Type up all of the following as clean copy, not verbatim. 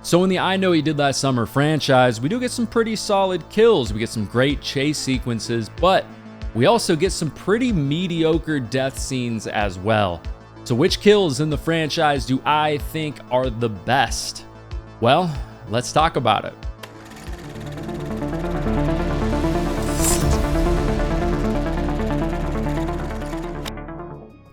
So in the I Know He Did Last Summer franchise, we do get some pretty solid kills. We get some great chase sequences, but we also get some pretty mediocre death scenes as well. So which kills in the franchise do I think are the best? Well, let's talk about it.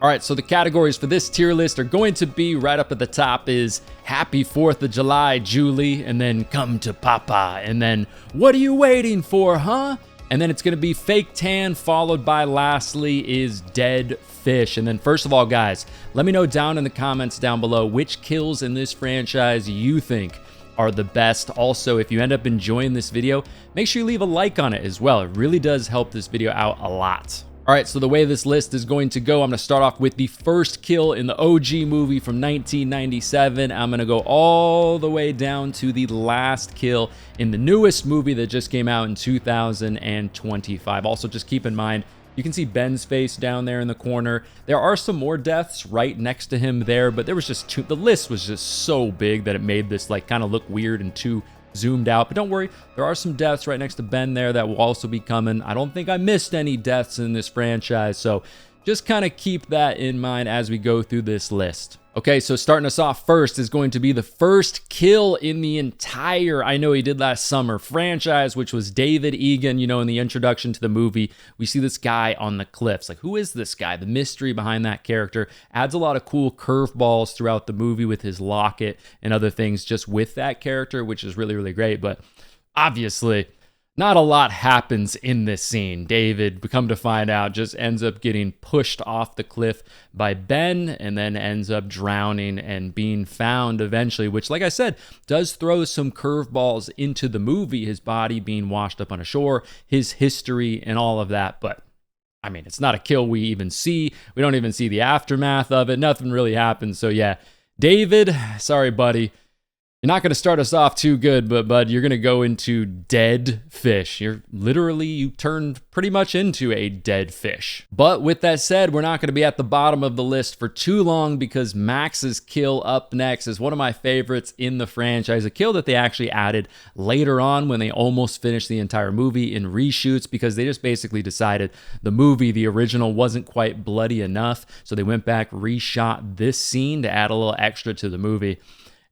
All right, so the categories for this tier list are going to be right up at the top is Happy 4th of July, Julie, and then Come to Papa, and then What are you waiting for, huh? And then it's going to be Fake Tan, followed by lastly is Dead Fish. And then first of all, guys, let me know down in the comments down below which kills in this franchise you think are the best. Also, if you end up enjoying this video, make sure you leave a like on it as well. It really does help this video out a lot. All right, so the way this list is going to go, I'm going to start off with the first kill in the OG movie from 1997. I'm going to go all the way down to the last kill in the newest movie that just came out in 2025. Also, just keep in mind, you can see Ben's face down there in the corner. There are some more deaths right next to him there, but there was just too, the list was just so big that it made this like kind of look weird and too zoomed out. But don't worry, there are some deaths right next to Ben there that will also be coming. I don't think I missed any deaths in this franchise, so just kind of keep that in mind as we go through this list. Okay, so starting us off first is going to be the first kill in the entire I Know He Did Last Summer franchise, which was David Egan. You know, in the introduction to the movie, we see this guy on the cliffs. Like, who is this guy? The mystery behind that character adds a lot of cool curveballs throughout the movie with his locket and other things just with that character, which is really, really great. But obviously, not a lot happens in this scene. David, come to find out, just ends up getting pushed off the cliff by Ben and then ends up drowning and being found eventually, which, like I said, does throw some curveballs into the movie, his body being washed up on a shore, his history, and all of that. But I mean, it's not a kill we even see. We don't even see the aftermath of it. Nothing really happens. So yeah, David, sorry, buddy. You're not going to start us off too good, but bud, you're going to go into dead fish. You turned pretty much into a dead fish. But with that said, we're not going to be at the bottom of the list for too long because Max's kill up next is one of my favorites in the franchise. A kill that they actually added later on when they almost finished the entire movie in reshoots because they just basically decided the movie, the original, wasn't quite bloody enough. So they went back, reshot this scene to add a little extra to the movie.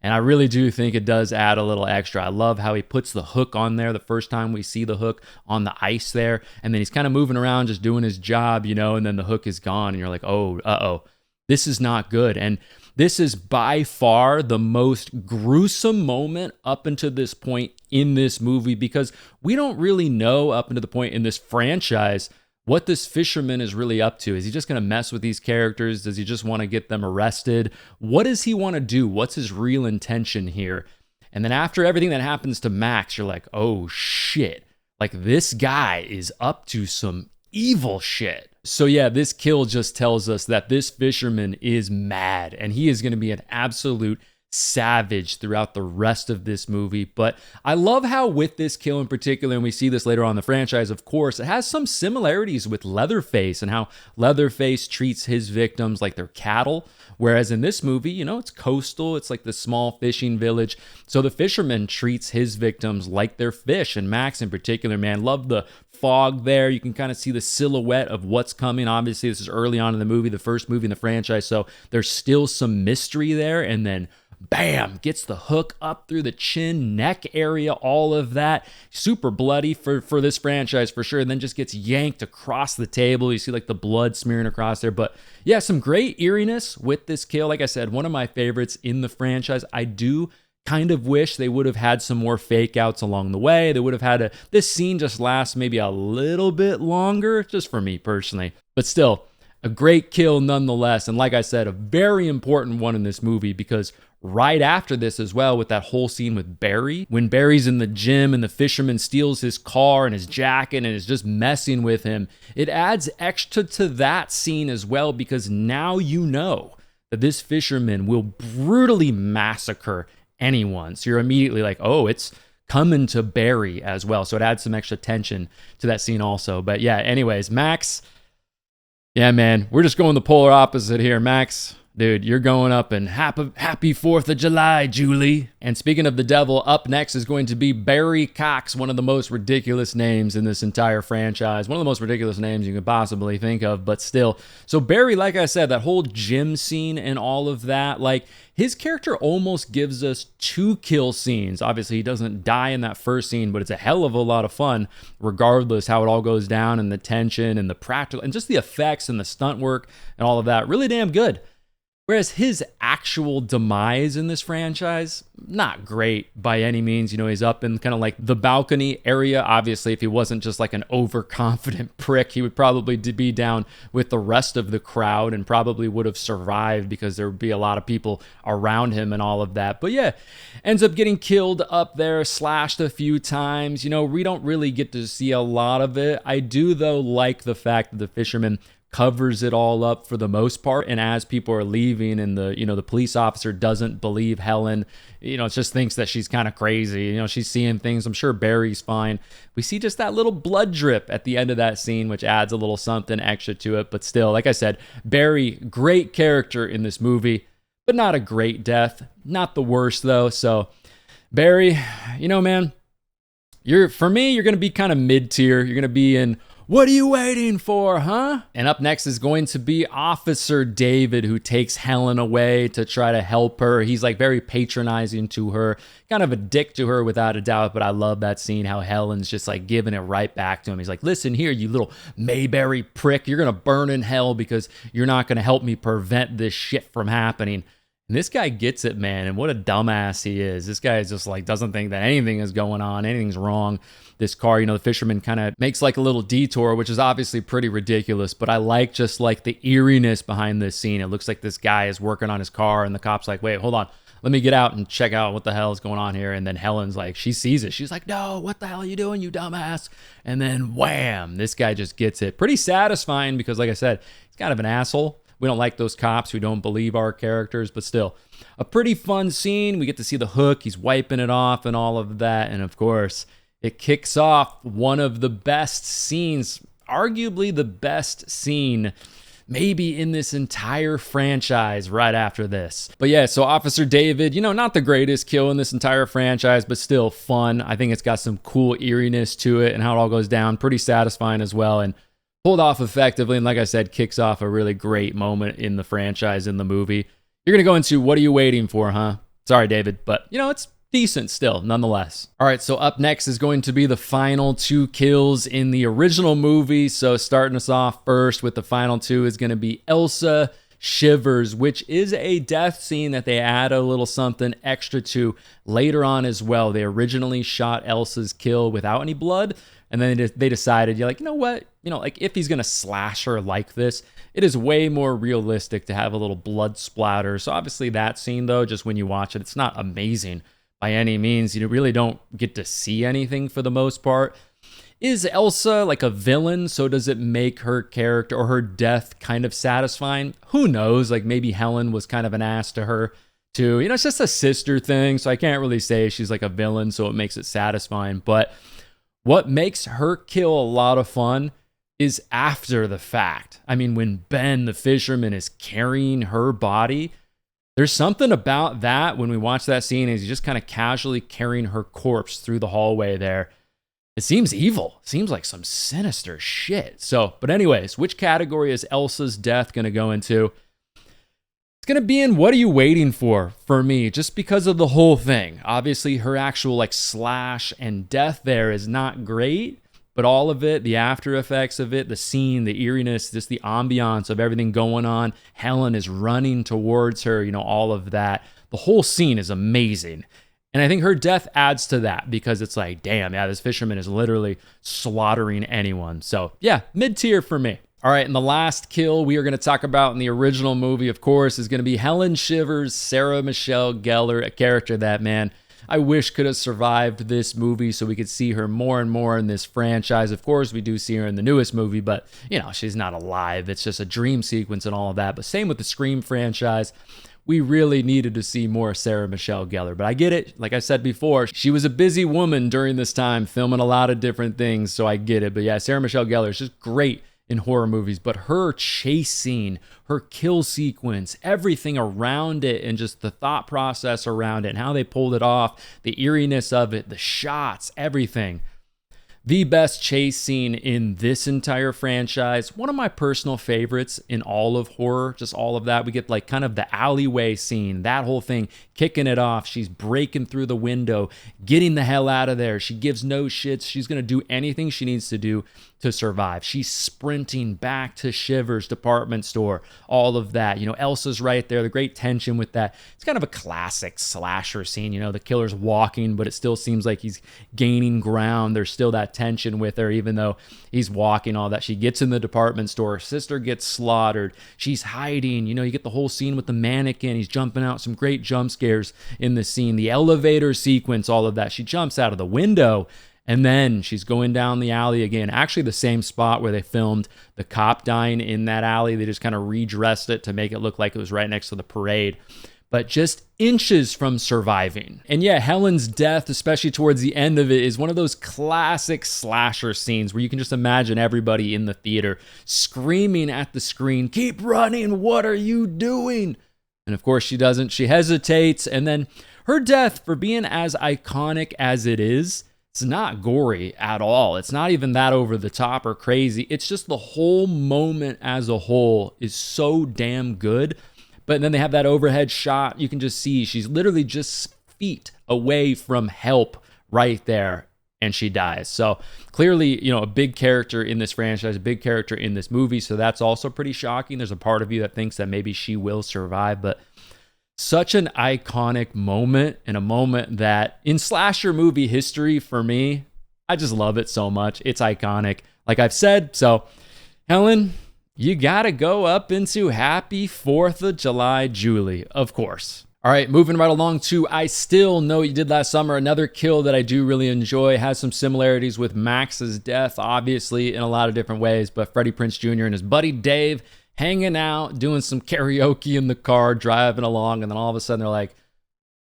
And I really do think it does add a little extra. I love how he puts the hook on there the first time we see the hook on the ice there. And then he's kind of moving around, just doing his job, you know, and then the hook is gone. And you're like, oh, uh-oh, this is not good. And this is by far the most gruesome moment up until this point in this movie because we don't really know up until the point in this franchise what this fisherman is really up to. Is he just going to mess with these characters? Does he just want to get them arrested? What does he want to do? What's his real intention here? And then after everything that happens to Max, you're like, oh shit. Like, this guy is up to some evil shit. So yeah, this kill just tells us that this fisherman is mad and he is going to be an absolute savage throughout the rest of this movie. But I love how with this kill in particular, and we see this later on in the franchise, of course, it has some similarities with Leatherface and how Leatherface treats his victims like they're cattle. Whereas in this movie, you know, it's coastal, it's like the small fishing village. So the fisherman treats his victims like they're fish. And Max in particular, man, love the fog there. You can kind of see the silhouette of what's coming. Obviously, this is early on in the movie, the first movie in the franchise. So there's still some mystery there. And then bam, gets the hook up through the chin, neck area, all of that. Super bloody for this franchise for sure. And then just gets yanked across the table. You see like the blood smearing across there. But yeah, some great eeriness with this kill. Like I said, one of my favorites in the franchise. I do kind of wish they would have had some more fake outs along the way. They would have had this scene just last maybe a little bit longer, just for me personally. But still, a great kill nonetheless. And like I said, a very important one in this movie because right after this as well, with that whole scene with Barry, when Barry's in the gym and the fisherman steals his car and his jacket and is just messing with him, it adds extra to that scene as well because now you know that this fisherman will brutally massacre anyone. So you're immediately like, oh, it's coming to Barry as well. So it adds some extra tension to that scene also. But yeah, anyways, Max, yeah, man, we're just going the polar opposite here. Max, dude, you're going up and happy 4th of July, Julie. And speaking of the devil, up next is going to be Barry Cox, one of the most ridiculous names in this entire franchise. One of the most ridiculous names you could possibly think of, but still. So Barry, like I said, that whole gym scene and all of that, like his character almost gives us 2 kill scenes. Obviously, he doesn't die in that first scene, but it's a hell of a lot of fun, regardless how it all goes down and the tension and the practical and just the effects and the stunt work and all of that. Really damn good. Whereas his actual demise in this franchise, not great by any means. You know, he's up in kind of like the balcony area. Obviously, if he wasn't just like an overconfident prick, he would probably be down with the rest of the crowd and probably would have survived because there would be a lot of people around him and all of that. But yeah, ends up getting killed up there, slashed a few times. You know, we don't really get to see a lot of it. I do, though, like the fact that the fisherman covers it all up for the most part, and as people are leaving and the police officer doesn't believe Helen, just thinks that she's kind of crazy, she's seeing things. I'm sure Barry's fine. We see just that little blood drip at the end of that scene, which adds a little something extra to it. But still, like I said, Barry, great character in this movie, but not a great death. Not the worst though. So Barry, man, for me, you're gonna be kind of mid-tier. You're gonna be in "What are you waiting for, huh?" And up next is going to be Officer David, who takes Helen away to try to help her. He's like very patronizing to her, kind of a dick to her without a doubt, but I love that scene, how Helen's just like giving it right back to him. He's like, "Listen here, you little Mayberry prick, you're gonna burn in hell because you're not gonna help me prevent this shit from happening." And this guy gets it, man, and what a dumbass he is. This guy is just like, doesn't think that anything is going on, anything's wrong. This car, the fisherman kind of makes like a little detour, which is obviously pretty ridiculous, but I like just like the eeriness behind this scene. It looks like this guy is working on his car and the cop's like, "Wait, hold on. Let me get out and check out what the hell is going on here." And then Helen's like, she sees it. She's like, "No, what the hell are you doing, you dumbass?" And then wham, this guy just gets it. Pretty satisfying because, like I said, he's kind of an asshole. We don't like those cops who don't believe our characters, but still, a pretty fun scene. We get to see the hook. He's wiping it off and all of that. And of course, it kicks off one of the best scenes, arguably the best scene maybe in this entire franchise right after this. But yeah, so Officer David, not the greatest kill in this entire franchise, but still fun. I think it's got some cool eeriness to it and how it all goes down. Pretty satisfying as well. And pulled off effectively, and like I said, kicks off a really great moment in the franchise, in the movie. You're going to go into "What are you waiting for, huh?" Sorry, David, but, it's decent still, nonetheless. All right, so up next is going to be the final 2 kills in the original movie. So starting us off first with the final 2 is going to be Elsa Shivers, which is a death scene that they add a little something extra to later on as well. They originally shot Elsa's kill without any blood, and then they decided, you're like, you know what? Like if he's going to slash her like this, it is way more realistic to have a little blood splatter. So obviously that scene, though, just when you watch it, it's not amazing by any means. You really don't get to see anything for the most part. Is Elsa like a villain? So does it make her character or her death kind of satisfying? Who knows? Like maybe Helen was kind of an ass to her too. It's just a sister thing. So I can't really say she's like a villain, so it makes it satisfying. But what makes her kill a lot of fun is after the fact. I mean, when Ben, the fisherman, is carrying her body, there's something about that when we watch that scene as he's just kind of casually carrying her corpse through the hallway there. It seems evil. It seems like some sinister shit. So, but anyways, which category is Elsa's death going to go into? It's going to be in "What are you waiting for" me, just because of the whole thing. Obviously, her actual like slash and death there is not great, but all of it, the after effects of it, the scene, the eeriness, just the ambiance of everything going on. Helen is running towards her, all of that. The whole scene is amazing. And I think her death adds to that because it's like, damn, yeah, this fisherman is literally slaughtering anyone. So yeah, mid-tier for me. All right, and the last kill we are going to talk about in the original movie, of course, is going to be Helen Shivers, Sarah Michelle Gellar, a character that, man, I wish could have survived this movie so we could see her more and more in this franchise. Of course, we do see her in the newest movie, but, she's not alive. It's just a dream sequence and all of that. But same with the Scream franchise. We really needed to see more Sarah Michelle Gellar. But I get it. Like I said before, she was a busy woman during this time, filming a lot of different things, so I get it. But yeah, Sarah Michelle Gellar is just great in horror movies, but her chase scene, her kill sequence, everything around it, and just the thought process around it and how they pulled it off, the eeriness of it, the shots, everything. The best chase scene in this entire franchise. One of my personal favorites in all of horror, just all of that. We get like kind of the alleyway scene, that whole thing, kicking it off. She's breaking through the window, getting the hell out of there. She gives no shits. She's going to do anything she needs to do to survive. She's sprinting back to Shiver's department store, all of that. You know, Elsa's right there, the great tension with that. It's kind of a classic slasher scene. You know, the killer's walking, but it still seems like he's gaining ground. There's still that tension with her, even though he's walking, all that. She gets in the department store. Her sister gets slaughtered. She's hiding. You know, you get the whole scene with the mannequin. He's jumping out. Some great jump scares in the scene. The elevator sequence, all of that. She jumps out of the window. And then she's going down the alley again, actually the same spot where they filmed the cop dying in that alley. They just kind of redressed it to make it look like it was right next to the parade, but just inches from surviving. And yeah, Helen's death, especially towards the end of it, is one of those classic slasher scenes where you can just imagine everybody in the theater screaming at the screen, "Keep running, what are you doing?" And of course she doesn't. She hesitates, and then her death, for being as iconic as it is, it's not gory at all. It's not even that over the top or crazy. It's just the whole moment as a whole is so damn good. But then they have that overhead shot. You can just see she's literally just feet away from help right there, and she dies. So clearly, you know, a big character in this franchise, a big character in this movie. So that's also pretty shocking. There's a part of you that thinks that maybe she will survive, but such an iconic moment, and a moment that in slasher movie history, for me, I just love it so much. It's iconic, like I've said. So Helen, you gotta go up into Happy 4th of July, Julie, of course. All right, moving right along to I Still Know What You Did Last Summer, another kill that I do really enjoy. Has some similarities with Max's death, obviously, in a lot of different ways, but Freddie Prinze Jr. and his buddy Dave hanging out, doing some karaoke in the car, driving along, and then all of a sudden they're like,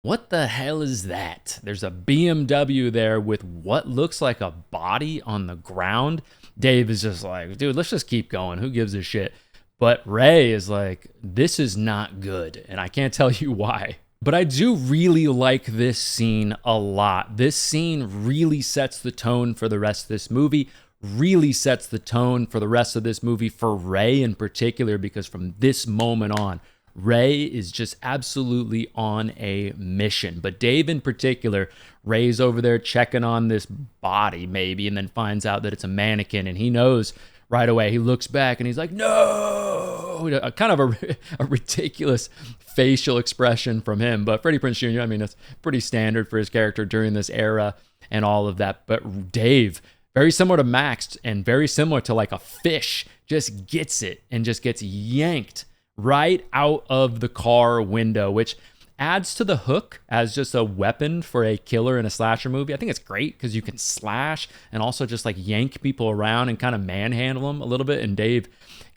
what the hell is that? There's a BMW there with what looks like a body on the ground. Dave is just like, dude, let's just keep going. Who gives a shit? But Ray is like, this is not good, and I can't tell you why. But I do really like this scene a lot. This scene really sets the tone for the rest of this movie, really sets the tone for the rest of this movie for Ray in particular, because from this moment on, Ray is just absolutely on a mission. But Dave in particular, Ray's over there checking on this body maybe, and then finds out that it's a mannequin, and he knows right away. He looks back and he's like, no! Kind of a ridiculous facial expression from him. But Freddie Prinze Jr., I mean, it's pretty standard for his character during this era and all of that. But Dave, very similar to Max and very similar to like a fish, just gets it and just gets yanked right out of the car window, which adds to the hook as just a weapon for a killer in a slasher movie. I think it's great because you can slash and also just like yank people around and kind of manhandle them a little bit. And Dave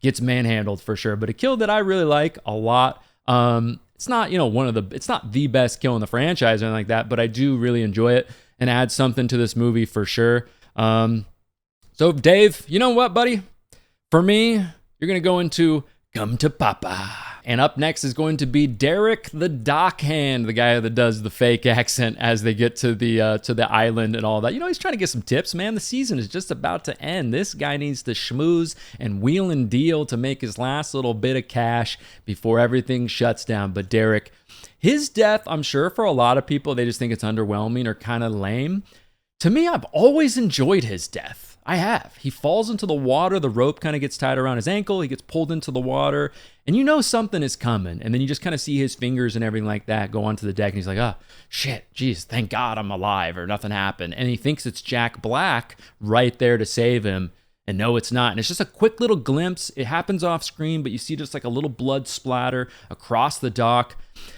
gets manhandled for sure. But a kill that I really like a lot. It's not, you know, it's not the best kill in the franchise or anything like that, but I do really enjoy it and add something to this movie for sure. So Dave, you know what, buddy? For me, you're going to go into Come to Papa. And up next is going to be Derek the Dockhand, the guy that does the fake accent as they get to the island and all that. You know, he's trying to get some tips, man. The season is just about to end. This guy needs to schmooze and wheel and deal to make his last little bit of cash before everything shuts down. But Derek, his death, I'm sure for a lot of people, they just think it's underwhelming or kind of lame. To me, I've always enjoyed his death. I have. He falls into the water. The rope kind of gets tied around his ankle. He gets pulled into the water. And you know something is coming. And then you just kind of see his fingers and everything like that go onto the deck. And he's like, oh, shit, geez, thank God I'm alive or nothing happened. And he thinks it's Jack Black right there to save him. And no, it's not. And it's just a quick little glimpse. It happens off screen, but you see just like a little blood splatter across the dock.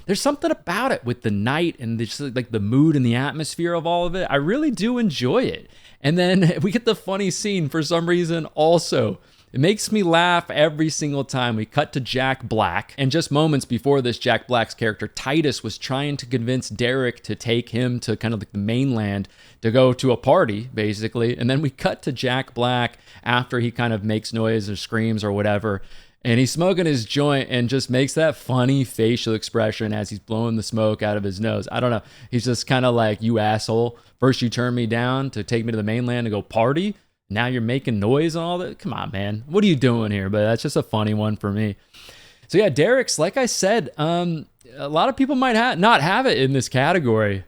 There's something about it with the night and just like the mood and the atmosphere of all of it. I really do enjoy it. And then we get the funny scene for some reason also It makes me laugh every single time. We cut to Jack Black, and just moments before this, Jack Black's character Titus was trying to convince Derek to take him to kind of like the mainland to go to a party, basically. And then we cut to Jack Black after he kind of makes noise or screams or whatever, and he's smoking his joint and just makes that funny facial expression as he's blowing the smoke out of his nose. I don't know. He's just kind of like, you asshole. First you turned me down to take me to the mainland to go party. Now you're making noise and all that. Come on, man. What are you doing here? But that's just a funny one for me. So yeah, Derek's, like I said, a lot of people might not have it in this category.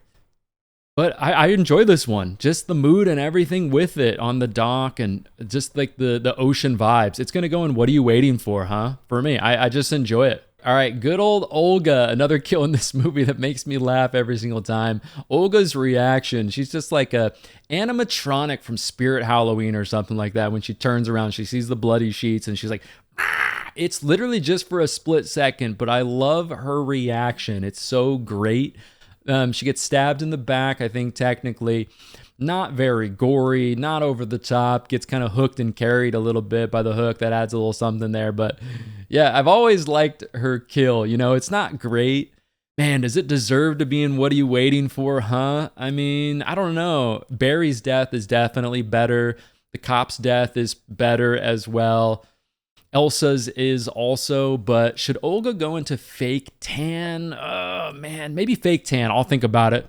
But I enjoy this one. Just the mood and everything with it on the dock and just like the ocean vibes. It's going to go in What Are You Waiting For, huh? For me, I just enjoy it. All right, good old Olga, another kill in this movie that makes me laugh every single time. Olga's reaction, she's just like a animatronic from Spirit Halloween or something like that. When she turns around, she sees the bloody sheets and she's like, ah! It's literally just for a split second, but I love her reaction. It's so great. She gets stabbed in the back, I think technically. Not very gory, not over the top, gets kind of hooked and carried a little bit by the hook. That adds a little something there. But yeah, I've always liked her kill. You know, it's not great. Man, does it deserve to be in What Are You Waiting For, huh? I mean, I don't know. Barry's death is definitely better. The cop's death is better as well. Elsa's is also, but should Olga go into fake tan? Oh, man, maybe fake tan. I'll think about it.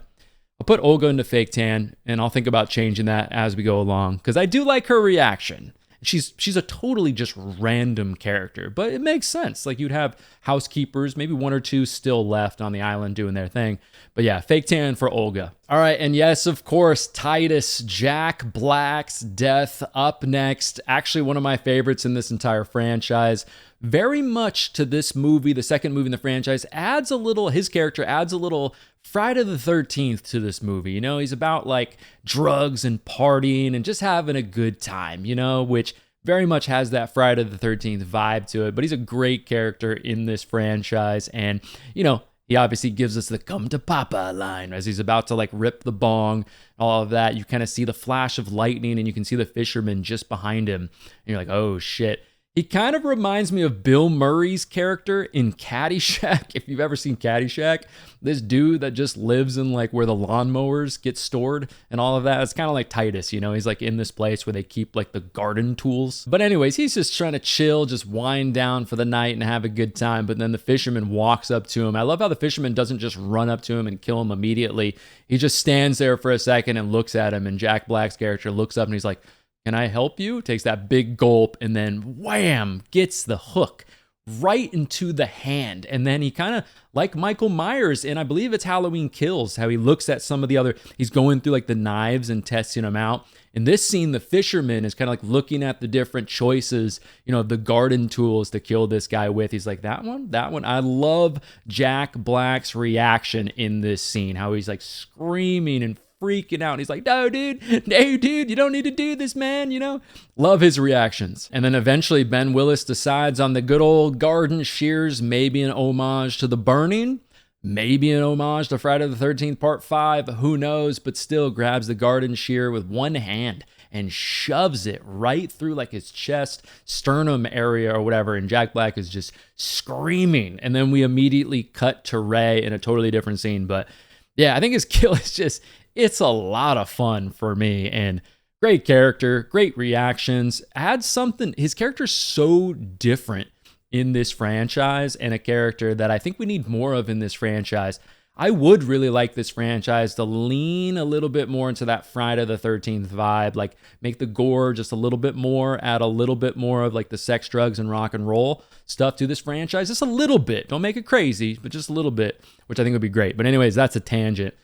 I'll put Olga into fake tan, and I'll think about changing that as we go along, because I do like her reaction. She's a totally just random character, but it makes sense. Like, you'd have housekeepers, maybe one or two still left on the island doing their thing. But yeah, fake tan for Olga. All right, and yes, of course, Titus, Jack Black's death up next. Actually, one of my favorites in this entire franchise. Very much to this movie, the second movie in the franchise, his character adds a little Friday the 13th to this movie. You know, he's about like drugs and partying and just having a good time, you know, which very much has that Friday the 13th vibe to it. But he's a great character in this franchise. And, you know, he obviously gives us the "come to Papa" line as he's about to like rip the bong, all of that. You kind of see the flash of lightning and you can see the fisherman just behind him. And you're like, oh shit. He kind of reminds me of Bill Murray's character in Caddyshack. If you've ever seen Caddyshack, this dude that just lives in like where the lawnmowers get stored and all of that. It's kind of like Titus, you know, he's like in this place where they keep like the garden tools. But anyways, he's just trying to chill, just wind down for the night and have a good time. But then the fisherman walks up to him. I love how the fisherman doesn't just run up to him and kill him immediately. He just stands there for a second and looks at him. And Jack Black's character looks up and he's like, "Can I help you?" Takes that big gulp and then wham, gets the hook right into the hand. And then he kind of, like Michael Myers, and I believe it's Halloween Kills, how he looks at some of the other, he's going through like the knives and testing them out. In this scene, the fisherman is kind of like looking at the different choices, you know, the garden tools to kill this guy with. He's like, that one, that one. I love Jack Black's reaction in this scene, how he's like screaming and freaking out. He's like, no, dude, you don't need to do this, man, you know? Love his reactions. And then eventually Ben Willis decides on the good old garden shears, maybe an homage to The Burning, maybe an homage to Friday the 13th Part 5, who knows, but still grabs the garden shear with one hand and shoves it right through like his chest, sternum area or whatever, and Jack Black is just screaming. And then we immediately cut to Ray in a totally different scene. But yeah, I think his kill is just, it's a lot of fun for me, and great character, great reactions, adds something. His character's so different in this franchise, and a character that I think we need more of in this franchise. I would really like this franchise to lean a little bit more into that Friday the 13th vibe, like make the gore just a little bit more, add a little bit more of like the sex, drugs, and rock and roll stuff to this franchise. Just a little bit. Don't make it crazy, but just a little bit, which I think would be great. But anyways, that's a tangent.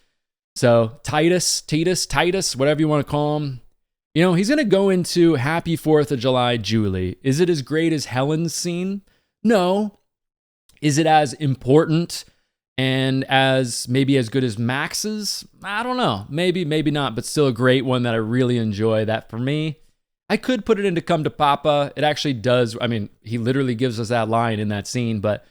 So Titus, whatever you want to call him, you know, he's going to go into Happy 4th of July, Julie. Is it as great as Helen's scene? No. Is it as important and as maybe as good as Max's? I don't know. Maybe not, but still a great one that I really enjoy. That for me, I could put it into Come to Papa. It actually does. I mean, he literally gives us that line in that scene, but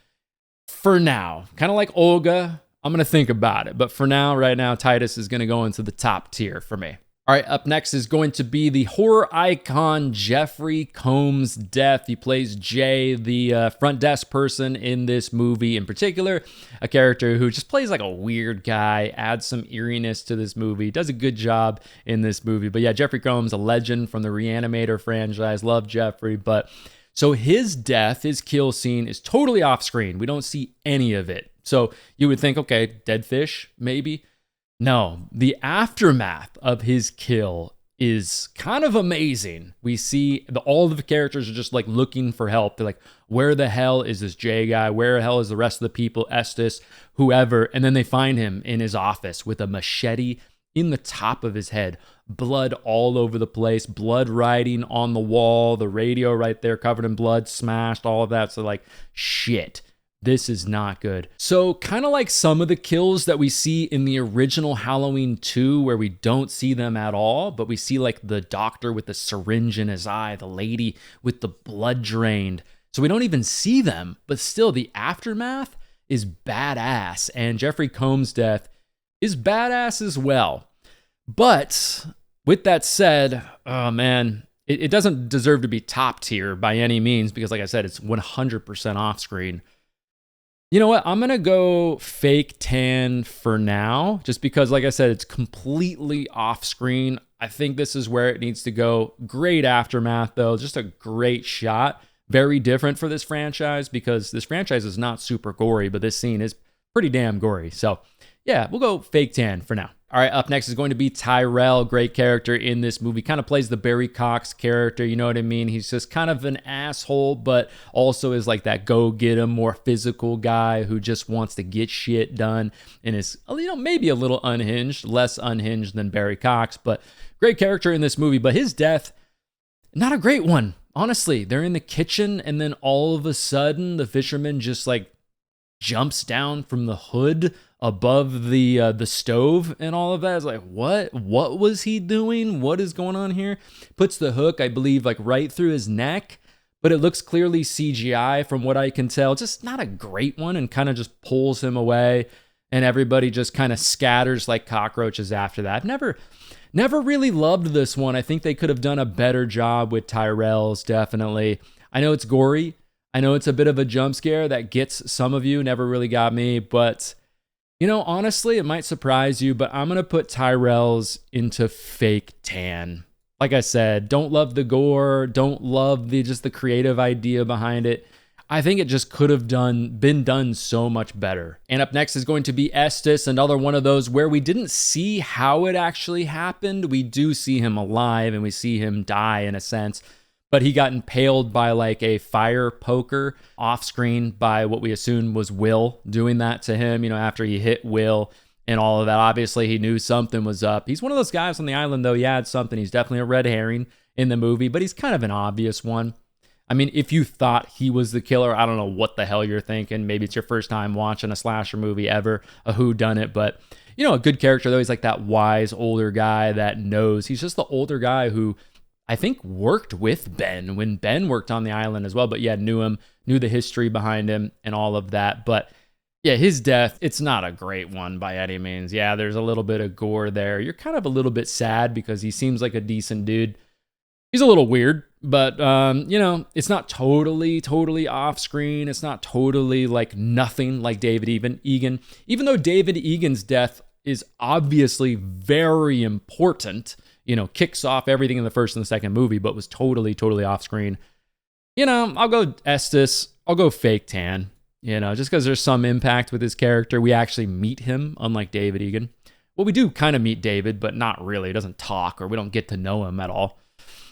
for now, kind of like Olga, I'm going to think about it. But for now, right now, Titus is going to go into the top tier for me. All right, up next is going to be the horror icon Jeffrey Combs' death. He plays Jay, the front desk person in this movie in particular, a character who just plays like a weird guy, adds some eeriness to this movie, does a good job in this movie. But yeah, Jeffrey Combs, a legend from the Reanimator franchise. Love Jeffrey, but so his death, his kill scene is totally off screen. We don't see any of it. So you would think, okay, dead fish, maybe. No, the aftermath of his kill is kind of amazing. We see all of the characters are just like looking for help. They're like, where the hell is this Jay guy? Where the hell is the rest of the people? Estes, whoever. And then they find him in his office with a machete in the top of his head. Blood all over the place, blood writing on the wall, the radio right there covered in blood, smashed, all of that. So like, shit. This is not good. So kind of like some of the kills that we see in the original Halloween 2 where we don't see them at all, but we see like the doctor with the syringe in his eye, the lady with the blood drained. So we don't even see them, but still the aftermath is badass. And Jeffrey Combs' death is badass as well. But with that said, oh man, it doesn't deserve to be top tier by any means because like I said, it's 100% off screen. You know what? I'm going to go fake tan for now, just because, like I said, it's completely off screen. I think this is where it needs to go. Great aftermath, though. Just a great shot. Very different for this franchise because this franchise is not super gory, but this scene is pretty damn gory. So, yeah, we'll go fake tan for now. All right, up next is going to be Tyrell, great character in this movie. Kind of plays the Barry Cox character, you know what I mean? He's just kind of an asshole, but also is like that go-get-em, more physical guy who just wants to get shit done and is, you know, maybe a little unhinged, less unhinged than Barry Cox, but great character in this movie. But his death, not a great one, honestly. They're in the kitchen, and then all of a sudden, the fisherman just like jumps down from the hood above the stove and all of that. It's like, what was he doing? What is going on here? Puts the hook, I believe, like right through his neck, but it looks clearly CGI from what I can tell. Just not a great one, and kind of just pulls him away, and everybody just kind of scatters like cockroaches after that. I've never really loved this one. I think they could have done a better job with Tyrell's, definitely. I know it's gory. I know it's a bit of a jump scare that gets some of you, never really got me, but you know, honestly, it might surprise you, but I'm going to put Tyrell's into fake tan. Like I said, don't love the gore, don't love just the creative idea behind it. I think it just could have been done so much better. And up next is going to be Estes, another one of those where we didn't see how it actually happened. We do see him alive and we see him die in a sense. But he got impaled by like a fire poker off screen by what we assume was Will doing that to him, you know, after he hit Will and all of that. Obviously, he knew something was up. He's one of those guys on the island, though. He had something. He's definitely a red herring in the movie, but he's kind of an obvious one. I mean, if you thought he was the killer, I don't know what the hell you're thinking. Maybe it's your first time watching a slasher movie ever, a whodunit, but you know, a good character, though. He's like that wise older guy that knows. He's just the older guy who I think worked with Ben when Ben worked on the island as well, but yeah, knew him, knew the history behind him and all of that. But yeah, his death, it's not a great one by any means. Yeah, there's a little bit of gore there. You're kind of a little bit sad because he seems like a decent dude. He's a little weird, but you know, it's not totally off screen. It's not totally like nothing like David Egan. Even though David Egan's death is obviously very important, you know, kicks off everything in the first and the second movie, but was totally off screen. You know, I'll go Estes. I'll go fake tan, you know, just because there's some impact with his character. We actually meet him, unlike David Egan. Well, we do kind of meet David, but not really. He doesn't talk, or we don't get to know him at all.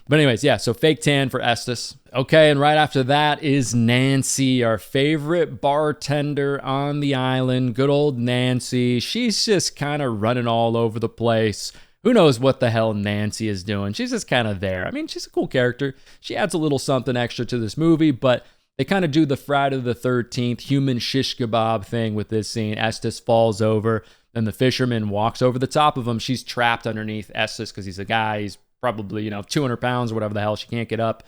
But anyways, yeah, so fake tan for Estes. Okay, and right after that is Nancy, our favorite bartender on the island. Good old Nancy. She's just kind of running all over the place. Who knows what the hell Nancy is doing? She's just kind of there. I mean, she's a cool character. She adds a little something extra to this movie, but they kind of do the Friday the 13th human shish kebab thing with this scene. Estes falls over, and the fisherman walks over the top of him. She's trapped underneath Estes because he's a guy. He's probably, you know, 200 pounds or whatever the hell. She can't get up.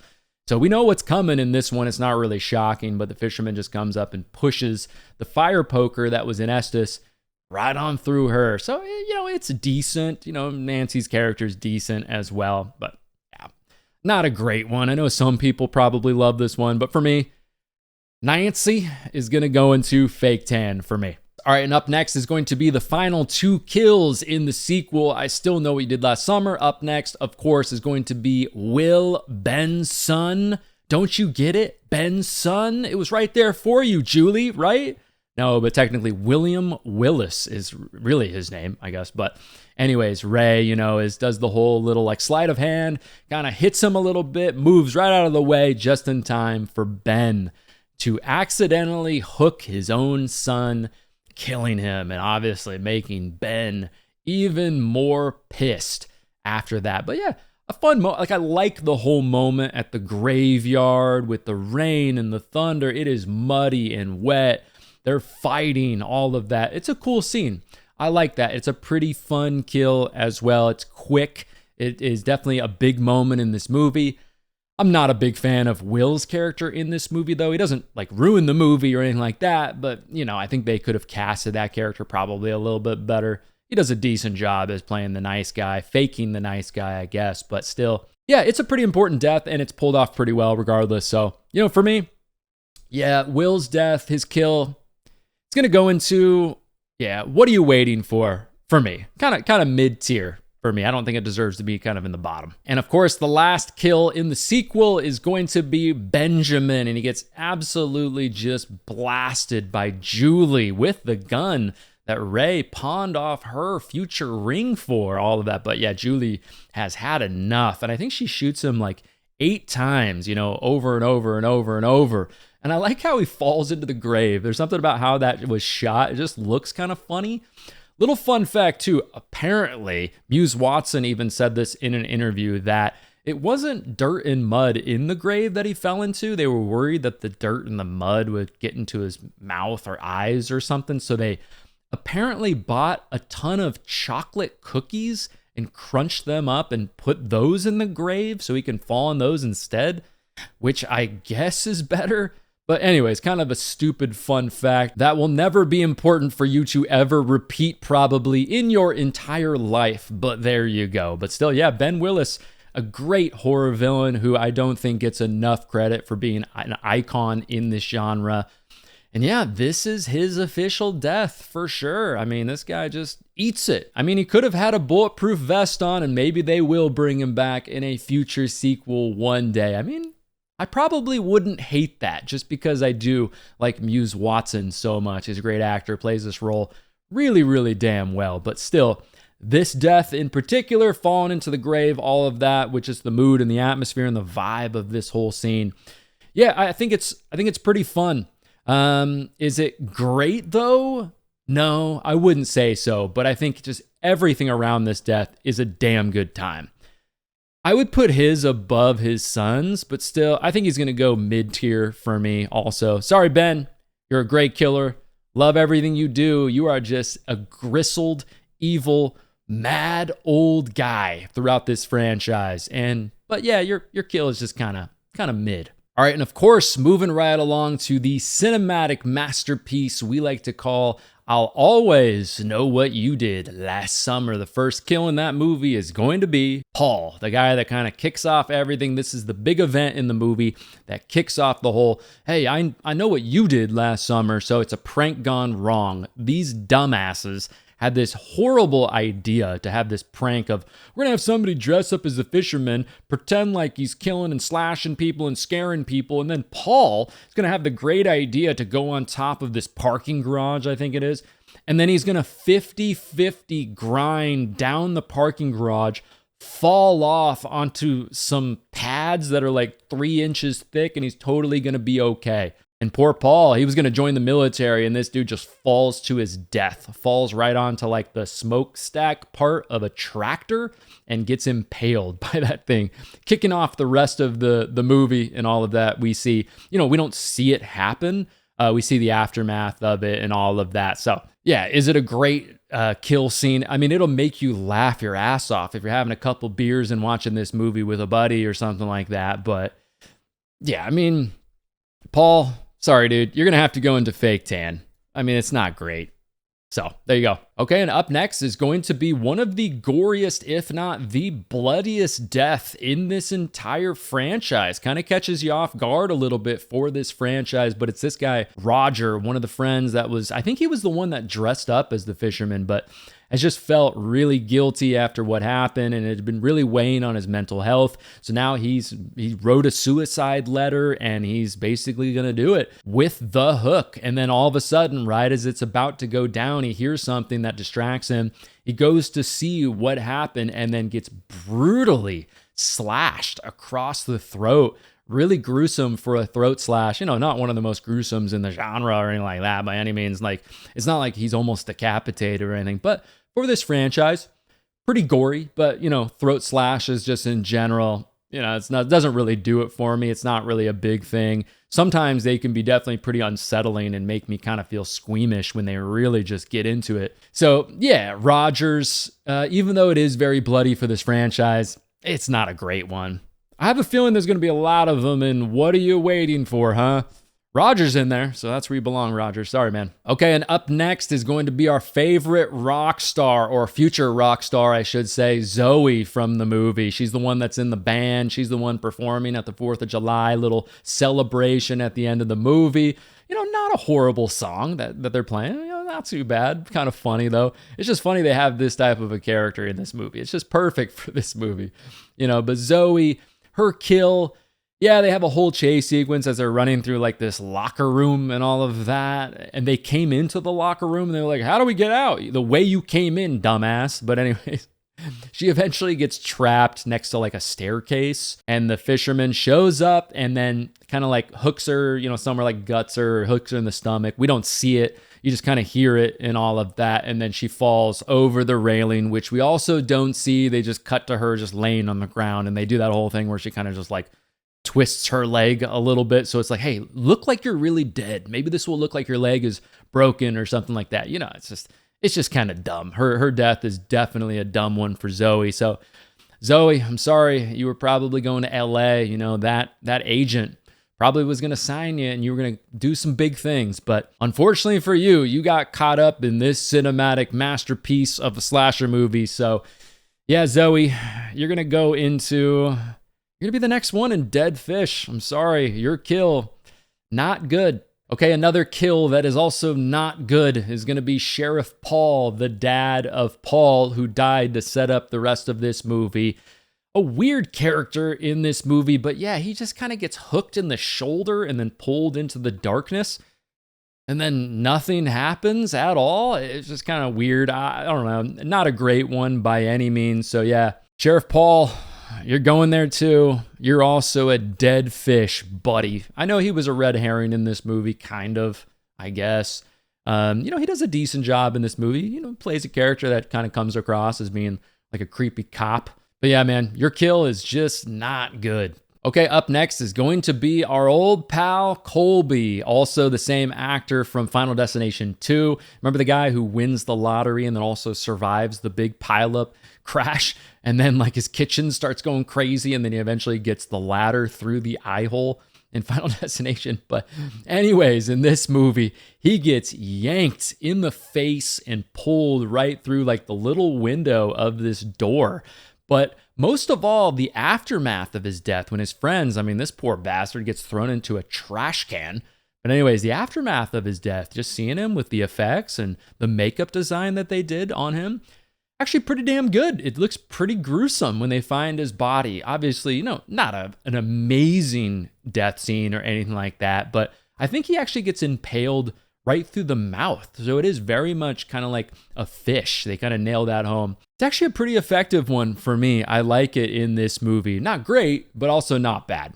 So we know what's coming in this one. It's not really shocking, but the fisherman just comes up and pushes the fire poker that was in Estes right on through her. So, it's decent. Nancy's character is decent as well, but yeah, not a great one. I know some people probably love this one, but for me, Nancy is going to go into fake tan for me. All right, and up next is going to be the final 2 kills in the sequel. I Still Know What You Did Last Summer. Up next, of course, is going to be Will, Ben's son. Don't you get it? Ben's son? It was right there for you, Julie, right? No, but technically William Willis is really his name, I guess. But anyways, Ray, does the whole little like sleight of hand, kind of hits him a little bit, moves right out of the way just in time for Ben to accidentally hook his own son, killing him, and obviously making Ben even more pissed after that. But yeah, a fun moment. Like, I like the whole moment at the graveyard with the rain and the thunder. It is muddy and wet. They're fighting, all of that. It's a cool scene. I like that. It's a pretty fun kill as well. It's quick. It is definitely a big moment in this movie. I'm not a big fan of Will's character in this movie, though. He doesn't like ruin the movie or anything like that, but I think they could have casted that character probably a little bit better. He does a decent job as playing the nice guy, faking the nice guy, I guess, but still, yeah, it's a pretty important death, and it's pulled off pretty well regardless. So, for me, yeah, Will's death, his kill, it's going to go into, what are you waiting for me? Kind of mid-tier. For me, I don't think it deserves to be kind of in the bottom. And of course, the last kill in the sequel is going to be Benjamin, and he gets absolutely just blasted by Julie with the gun that Ray pawned off her future ring for, all of that. But yeah, Julie has had enough, and I think she shoots him like 8 times, over and over and over and over. And I like how he falls into the grave. There's something about how that was shot. It just looks kind of funny. Little fun fact, too. Apparently, Muse Watson even said this in an interview that it wasn't dirt and mud in the grave that he fell into. They were worried that the dirt and the mud would get into his mouth or eyes or something. So they apparently bought a ton of chocolate cookies and crunched them up and put those in the grave so he can fall on those instead, which I guess is better. But anyways, kind of a stupid fun fact that will never be important for you to ever repeat probably in your entire life. But there you go. But still, yeah, Ben Willis, a great horror villain who I don't think gets enough credit for being an icon in this genre. And yeah, this is his official death for sure. I mean, this guy just eats it. I mean, he could have had a bulletproof vest on, and maybe they will bring him back in a future sequel one day. I mean, I probably wouldn't hate that just because I do like Muse Watson so much. He's a great actor, plays this role really, really damn well. But still, this death in particular, falling into the grave, all of that, which is the mood and the atmosphere and the vibe of this whole scene. Yeah, I think it's pretty fun. Is it great though? No, I wouldn't say so. But I think just everything around this death is a damn good time. I would put his above his son's, but still, I think he's going to go mid-tier for me also. Sorry, Ben. You're a great killer. Love everything you do. You are just a gristled, evil, mad old guy throughout this franchise. But yeah, your kill is just kind of mid. All right, and of course, moving right along to the cinematic masterpiece we like to call I'll Always Know What You Did Last Summer. The first kill in that movie is going to be Paul, the guy that kind of kicks off everything. This is the big event in the movie that kicks off the whole, hey, I know what you did last summer, so it's a prank gone wrong. These dumbasses had this horrible idea to have this prank of, we're going to have somebody dress up as a fisherman, pretend like he's killing and slashing people and scaring people, and then Paul is going to have the great idea to go on top of this parking garage, I think it is, and then he's going to 50-50 grind down the parking garage, fall off onto some pads that are like 3 inches thick, and he's totally going to be okay. And poor Paul, he was going to join the military, and this dude just falls to his death, falls right onto like the smokestack part of a tractor and gets impaled by that thing, kicking off the rest of the movie and all of that. We see, we don't see it happen. We see the aftermath of it and all of that. So yeah, is it a great kill scene? I mean, it'll make you laugh your ass off if you're having a couple beers and watching this movie with a buddy or something like that. But yeah, I mean, Paul, sorry, dude, you're going to have to go into fake tan. I mean, it's not great. So there you go. Okay, and up next is going to be one of the goriest, if not the bloodiest death in this entire franchise. Kind of catches you off guard a little bit for this franchise, but it's this guy, Roger, one of the friends that was, I think he was the one that dressed up as the fisherman, but has just felt really guilty after what happened, and it had been really weighing on his mental health. So now he wrote a suicide letter, and he's basically going to do it with the hook. And then all of a sudden, right as it's about to go down, he hears something that distracts him. He goes to see what happened and then gets brutally slashed across the throat. Really gruesome for a throat slash, not one of the most gruesomes in the genre or anything like that by any means. Like, it's not like he's almost decapitated or anything, but for this franchise, pretty gory. But, throat slashes just in general, it doesn't really do it for me. It's not really a big thing. Sometimes they can be definitely pretty unsettling and make me kind of feel squeamish when they really just get into it. So yeah, Rogers, even though it is very bloody for this franchise, it's not a great one. I have a feeling there's going to be a lot of them, and what are you waiting for, huh? Roger's in there, so that's where you belong, Roger. Sorry, man. Okay, and up next is going to be our favorite rock star, or future rock star, I should say, Zoe from the movie. She's the one that's in the band. She's the one performing at the 4th of July little celebration at the end of the movie. Not a horrible song that they're playing. Not too bad. Kind of funny, though. It's just funny they have this type of a character in this movie. It's just perfect for this movie. But Zoe, her kill, yeah, they have a whole chase sequence as they're running through like this locker room and all of that. And they came into the locker room and they were like, how do we get out? The way you came in, dumbass. But anyways, she eventually gets trapped next to like a staircase, and the fisherman shows up and then kind of like hooks her, somewhere like guts her, or hooks her in the stomach. We don't see it. You just kind of hear it and all of that. And then she falls over the railing, which we also don't see. They just cut to her just laying on the ground, and they do that whole thing where she kind of just like twists her leg a little bit. So it's like, hey, look like you're really dead. Maybe this will look like your leg is broken or something like that. It's just kind of dumb. Her death is definitely a dumb one for Zoe. So Zoe, I'm sorry. You were probably going to LA. That agent probably was going to sign you and you were going to do some big things. But unfortunately for you, you got caught up in this cinematic masterpiece of a slasher movie. So yeah, Zoe, you're going to be the next one in Dead Fish. I'm sorry. Your kill, not good. Okay, another kill that is also not good is going to be Sheriff Paul, the dad of Paul, who died to set up the rest of this movie. A weird character in this movie, but yeah, he just kind of gets hooked in the shoulder and then pulled into the darkness, and then nothing happens at all. It's just kind of weird. I don't know. Not a great one by any means. So yeah, Sheriff Paul, you're going there too. You're also a dead fish, buddy. I know he was a red herring in this movie, kind of, I guess. He does a decent job in this movie. Plays a character that kind of comes across as being like a creepy cop. But yeah, man, your kill is just not good. Okay, up next is going to be our old pal Colby, also the same actor from Final Destination 2. Remember the guy who wins the lottery and then also survives the big pileup crash, and then like his kitchen starts going crazy, and then he eventually gets the ladder through the eye hole in Final Destination. But anyways, in this movie, he gets yanked in the face and pulled right through like the little window of this door. But most of all, the aftermath of his death, when his friends, this poor bastard gets thrown into a trash can. But anyways, the aftermath of his death, just seeing him with the effects and the makeup design that they did on him, actually pretty damn good. It looks pretty gruesome when they find his body. Obviously, not an amazing death scene or anything like that, but I think he actually gets impaled right through the mouth. So it is very much kind of like a fish. They kind of nail that home. It's actually a pretty effective one for me. I like it in this movie. Not great, but also not bad.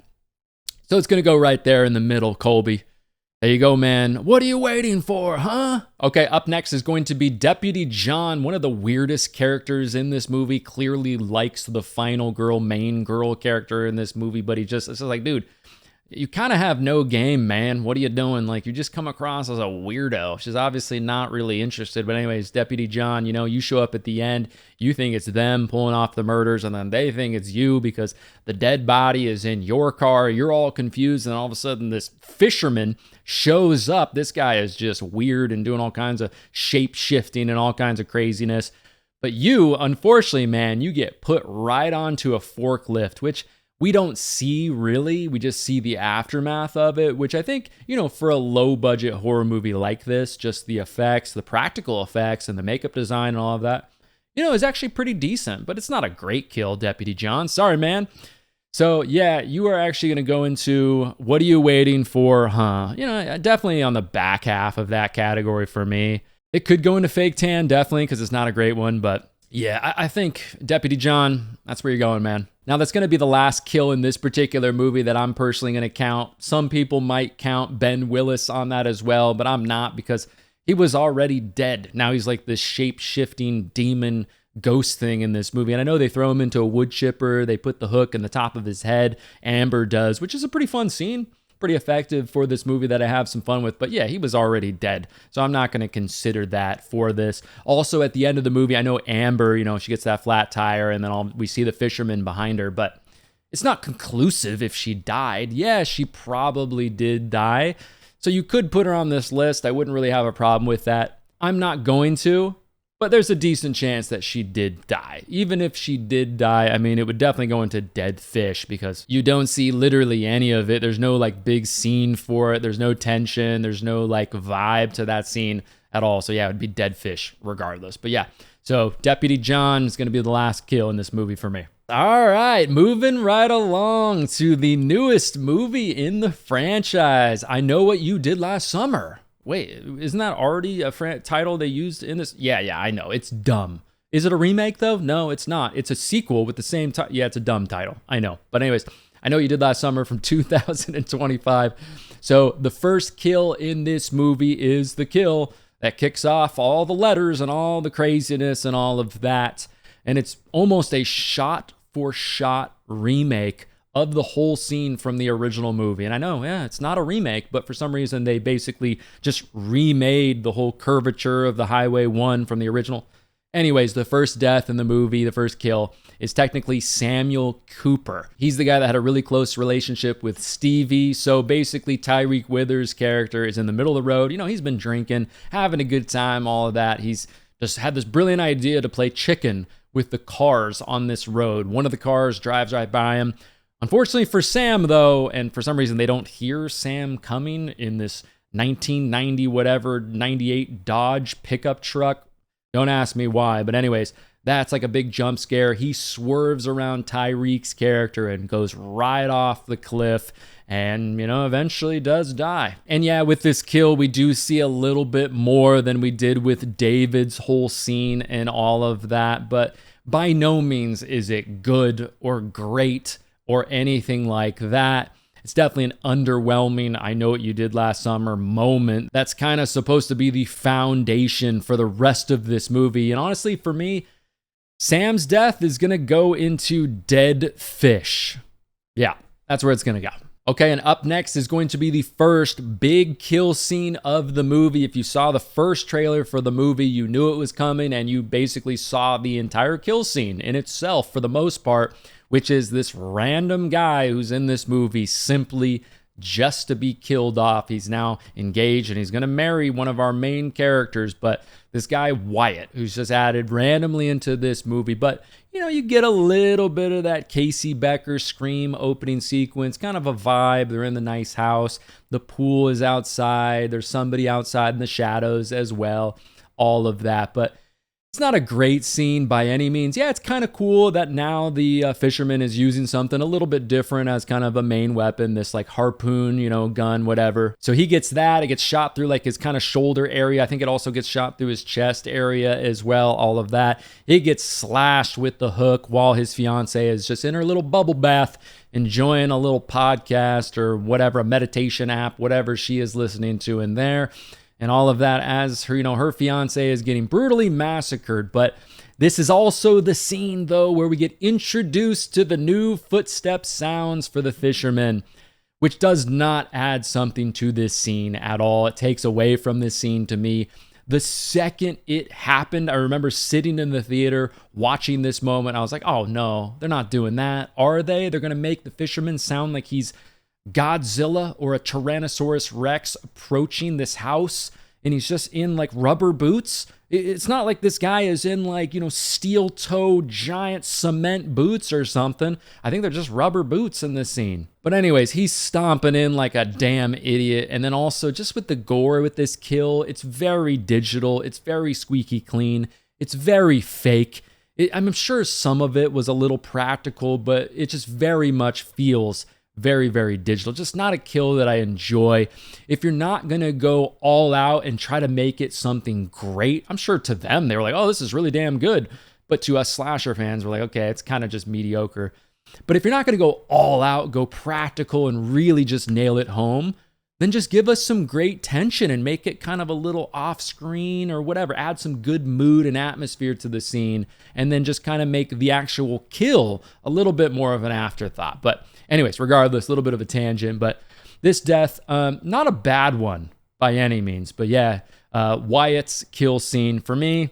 So it's going to go right there in the middle, Colby. There you go, man. What are you waiting for, huh? Okay, up next is going to be Deputy John, one of the weirdest characters in this movie. Clearly likes the final girl, main girl character in this movie, but it's just like, dude, you kind of have no game, man. What are you doing? Like, you just come across as a weirdo. She's obviously not really interested. But anyways, Deputy John, you show up at the end. You think it's them pulling off the murders, and then they think it's you because the dead body is in your car. You're all confused, and all of a sudden this fisherman shows up. This guy is just weird and doing all kinds of shape-shifting and all kinds of craziness. But you, unfortunately, man, you get put right onto a forklift, which we don't see really. We just see the aftermath of it, which I think, for a low-budget horror movie like this, just the effects, the practical effects, and the makeup design and all of that, is actually pretty decent. But it's not a great kill, Deputy John. Sorry, man. So, yeah, you are actually going to go into what are you waiting for, huh? Definitely on the back half of that category for me. It could go into fake tan, definitely, because it's not a great one. But yeah, I think Deputy John, that's where you're going, man. Now, that's going to be the last kill in this particular movie that I'm personally going to count. Some people might count Ben Willis on that as well, but I'm not because he was already dead. Now he's like this shape-shifting demon ghost thing in this movie. And I know they throw him into a wood chipper. They put the hook in the top of his head. Amber does, which is a pretty fun scene. Pretty effective for this movie that I have some fun with. But yeah, he was already dead. So I'm not going to consider that for this. Also, at the end of the movie, I know Amber, she gets that flat tire and then we see the fisherman behind her. But it's not conclusive if she died. Yeah, she probably did die. So you could put her on this list. I wouldn't really have a problem with that. I'm not going to. But there's a decent chance that she did die. Even if she did die, it would definitely go into dead fish because you don't see literally any of it. There's no big scene for it. There's no tension. There's no vibe to that scene at all. So yeah, it would be dead fish regardless. But yeah, so Deputy John is going to be the last kill in this movie for me. All right, moving right along to the newest movie in the franchise. I Know What You Did Last Summer. Wait, isn't that already a title they used in this? Yeah, I know. It's dumb. Is it a remake, though? No, it's not. It's a sequel with the same title. Yeah, it's a dumb title. I know. But anyways, I Know What You Did Last Summer from 2025. So the first kill in this movie is the kill that kicks off all the letters and all the craziness and all of that. And it's almost a shot-for-shot remake of the whole scene from the original movie. And I know, it's not a remake, but for some reason they basically just remade the whole curvature of the Highway 1 from the original. Anyways, the first death in the movie, the first kill, is technically Samuel Cooper. He's the guy that had a really close relationship with Stevie. So basically Tyriq Withers' character is in the middle of the road. He's been drinking, having a good time, all of that. He's just had this brilliant idea to play chicken with the cars on this road. One of the cars drives right by him. Unfortunately for Sam, though, and for some reason they don't hear Sam coming in this 98 Dodge pickup truck. Don't ask me why, but anyways, that's like a big jump scare. He swerves around Tyriq's character and goes right off the cliff and, eventually does die. And yeah, with this kill, we do see a little bit more than we did with David's whole scene and all of that, but by no means is it good or great or anything like that. It's definitely an underwhelming I Know What You Did Last Summer moment that's kind of supposed to be the foundation for the rest of this movie. And honestly, for me, Sam's death is going to go into dead fish. Yeah, that's where it's going to go. Okay, and up next is going to be the first big kill scene of the movie. If you saw the first trailer for the movie, you knew it was coming, and you basically saw the entire kill scene in itself for the most part, which is this random guy who's in this movie simply just to be killed off. He's now engaged and he's going to marry one of our main characters, but this guy Wyatt, who's just added randomly into this movie. But, you get a little bit of that Casey Becker Scream opening sequence, kind of a vibe. They're in the nice house. The pool is outside. There's somebody outside in the shadows as well. All of that. But it's not a great scene by any means. Yeah, it's kind of cool that now the fisherman is using something a little bit different as kind of a main weapon, this harpoon, gun, whatever. So he gets that. It gets shot through his kind of shoulder area. I think it also gets shot through his chest area as well, all of that. He gets slashed with the hook while his fiance is just in her little bubble bath, enjoying a little podcast or whatever, a meditation app, whatever she is listening to in there. And all of that as her, her fiance is getting brutally massacred. But this is also the scene, though, where we get introduced to the new footstep sounds for the fisherman, which does not add something to this scene at all. It takes away from this scene to me. The second it happened, I remember sitting in the theater watching this moment. I was like, oh no, they're not doing that, are they? They're going to make the fisherman sound like he's Godzilla or a Tyrannosaurus Rex approaching this house, and he's just in like rubber boots. It's not like this guy is in like, steel-toe giant cement boots or something. I think they're just rubber boots in this scene. But anyways, he's stomping in like a damn idiot. And then also just with the gore with this kill, it's very digital. It's very squeaky clean. It's very fake. I'm sure some of it was a little practical, but it just very much feels very, very digital. Just not a kill that I enjoy. If you're not going to go all out and try to make it something great, I'm sure to them, they were like, oh, this is really damn good. But to us slasher fans, we're like, okay, it's kind of just mediocre. But if you're not going to go all out, go practical and really just nail it home, then just give us some great tension and make it kind of a little off screen or whatever. Add some good mood and atmosphere to the scene, and then just kind of make the actual kill a little bit more of an afterthought. But anyways, regardless, a little bit of a tangent, but this death, not a bad one by any means. But yeah, Wyatt's kill scene for me,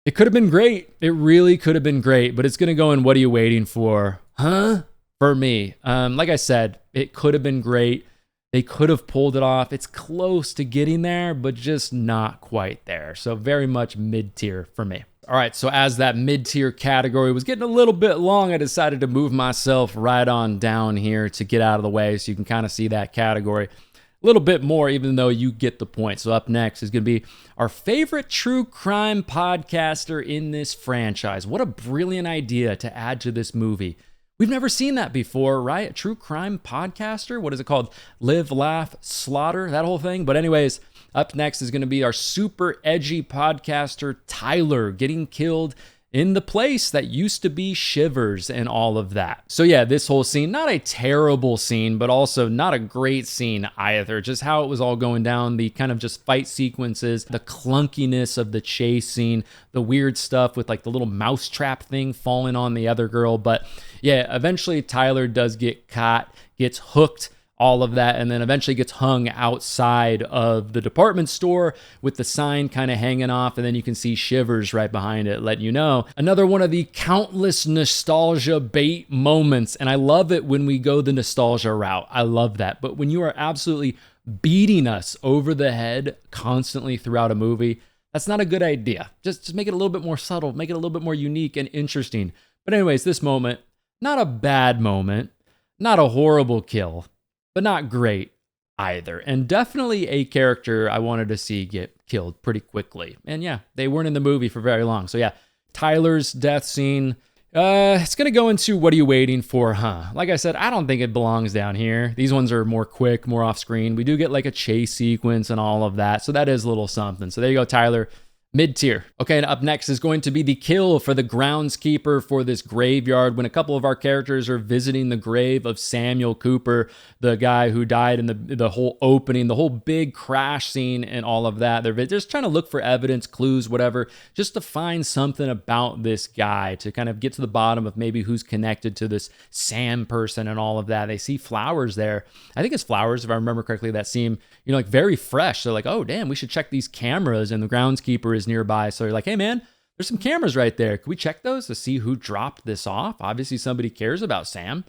it could have been great. It really could have been great, but it's going to go in, what are you waiting for? Huh? For me. Like I said, it could have been great. They could have pulled it off. It's close to getting there, but just not quite there. So very much mid-tier for me. All right, so as that mid-tier category was getting a little bit long, I decided to move myself right on down here to get out of the way so you can kind of see that category a little bit more, even though you get the point. So up next is going to be our favorite true crime podcaster in this franchise. What a brilliant idea to add to this movie. We've never seen that before, right? A true crime podcaster? What is it called? Live, Laugh, Slaughter, that whole thing. But anyways, up next is going to be our super edgy podcaster, Tyler, getting killed in the place that used to be Shivers and all of that. So yeah, this whole scene, not a terrible scene, but also not a great scene either. Just how it was all going down, the kind of just fight sequences, the clunkiness of the chase scene, the weird stuff with like the little mousetrap thing falling on the other girl. But yeah, eventually Tyler does get caught, gets hooked, all of that, and then eventually gets hung outside of the department store with the sign kind of hanging off, and then you can see Shivers right behind it, letting you know. Another one of the countless nostalgia bait moments, and I love it when we go the nostalgia route. I love that. But when you are absolutely beating us over the head constantly throughout a movie, that's not a good idea. Just make it a little bit more subtle, make it a little bit more unique and interesting. But anyways, this moment, not a bad moment, not a horrible kill, but not great either. And definitely a character I wanted to see get killed pretty quickly. And yeah, they weren't in the movie for very long. So yeah, Tyler's death scene, it's going to go into what are you waiting for, huh? Like I said, I don't think it belongs down here. These ones are more quick, more off screen. We do get like a chase sequence and all of that. So that is a little something. So there you go, Tyler. Mid-tier. Okay, and up next is going to be the kill for the groundskeeper for this graveyard when a couple of our characters are visiting the grave of Samuel Cooper, the guy who died in the whole opening, the whole big crash scene and all of that. They're just trying to look for evidence, clues, whatever, just to find something about this guy to kind of get to the bottom of maybe who's connected to this Sam person and all of that. They see flowers there. I think it's flowers, if I remember correctly, that seem, like very fresh. They're like, oh, damn, we should check these cameras. And the groundskeeper is nearby. So you're like, hey, man, there's some cameras right there. Can we check those to see who dropped this off? Obviously, somebody cares about Sam.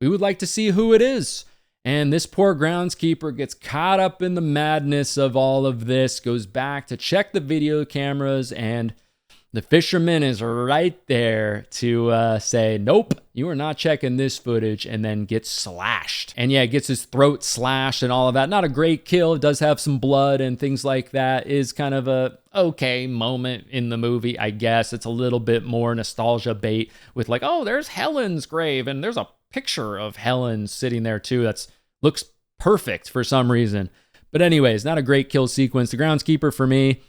We would like to see who it is. And this poor groundskeeper gets caught up in the madness of all of this, goes back to check the video cameras, and the fisherman is right there to say, nope, you are not checking this footage, and then gets slashed. And yeah, gets his throat slashed and all of that. Not a great kill. It does have some blood and things like that. Is kind of a okay moment in the movie, I guess. It's a little bit more nostalgia bait with like, oh, there's Helen's grave, and there's a picture of Helen sitting there too. That's looks perfect for some reason. But anyways, not a great kill sequence. The groundskeeper for me,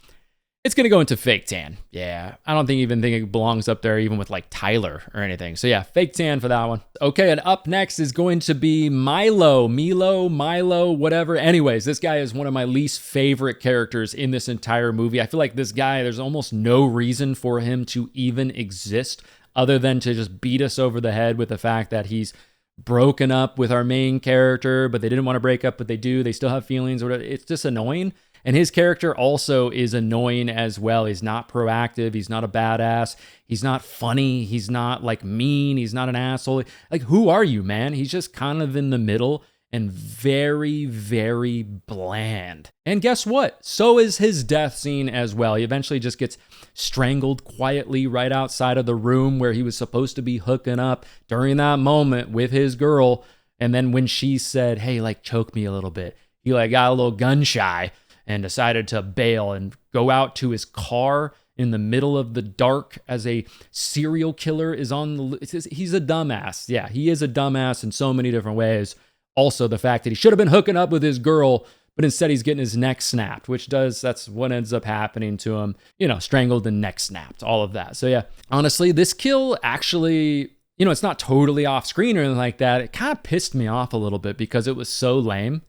it's going to go into fake tan. Yeah, I don't even think it belongs up there even with like Tyler or anything. So yeah, fake tan for that one. Okay, and up next is going to be Milo, whatever. Anyways, this guy is one of my least favorite characters in this entire movie. I feel like this guy, there's almost no reason for him to even exist other than to just beat us over the head with the fact that he's broken up with our main character, but they didn't want to break up, but they do. They still have feelings. Or whatever. It's just annoying. And his character also is annoying as well. He's not proactive. He's not a badass. He's not funny. He's not like mean. He's not an asshole. Like, who are you, man? He's just kind of in the middle and very, very bland. And guess what? So is his death scene as well. He eventually just gets strangled quietly right outside of the room where he was supposed to be hooking up during that moment with his girl. And then when she said, hey, like, choke me a little bit, he like got a little gun shy and decided to bail and go out to his car in the middle of the dark as a serial killer is on the... He's a dumbass. Yeah, he is a dumbass in so many different ways. Also, the fact that he should have been hooking up with his girl, but instead he's getting his neck snapped, that's what ends up happening to him. You know, strangled and neck snapped, all of that. So yeah, honestly, this kill actually, you know, it's not totally off screen or anything like that. It kind of pissed me off a little bit because it was so lame.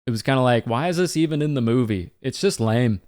It was kind of like, why is this even in the movie? It's just lame.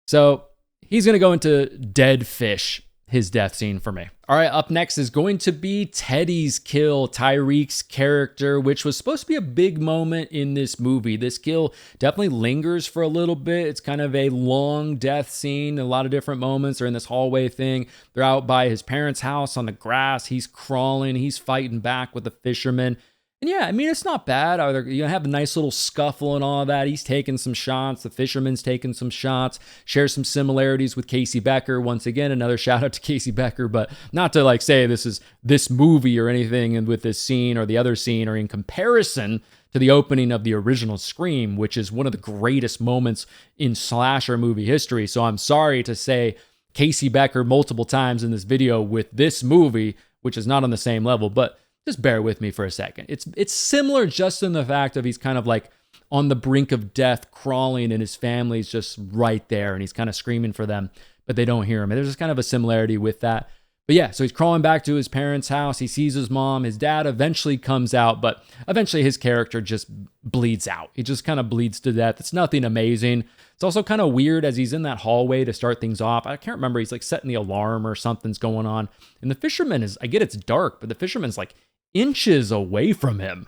So he's going to go into dead fish, his death scene for me. All right, up next is going to be Teddy's kill, Tyriq's character, which was supposed to be a big moment in this movie. This kill definitely lingers for a little bit. It's kind of a long death scene. A lot of different moments are in this hallway thing. They're out by his parents' house on the grass. He's crawling. He's fighting back with the fisherman. And yeah, I mean, it's not bad. You have a nice little scuffle and all that. He's taking some shots. The fisherman's taking some shots. Shares some similarities with Casey Becker. Once again, another shout out to Casey Becker, but not to like say this is this movie or anything and with this scene or the other scene or in comparison to the opening of the original Scream, which is one of the greatest moments in slasher movie history. So I'm sorry to say Casey Becker multiple times in this video with this movie, which is not on the same level, but just bear with me for a second. It's similar just in the fact of he's kind of like on the brink of death, crawling, and his family's just right there, and he's kind of screaming for them, but they don't hear him. And there's just kind of a similarity with that. But yeah, so he's crawling back to his parents' house. He sees his mom. His dad eventually comes out, but eventually his character just bleeds out. He just kind of bleeds to death. It's nothing amazing. It's also kind of weird as he's in that hallway to start things off. I can't remember. He's like setting the alarm or something's going on. And the fisherman is, I get it's dark, but the fisherman's like inches away from him.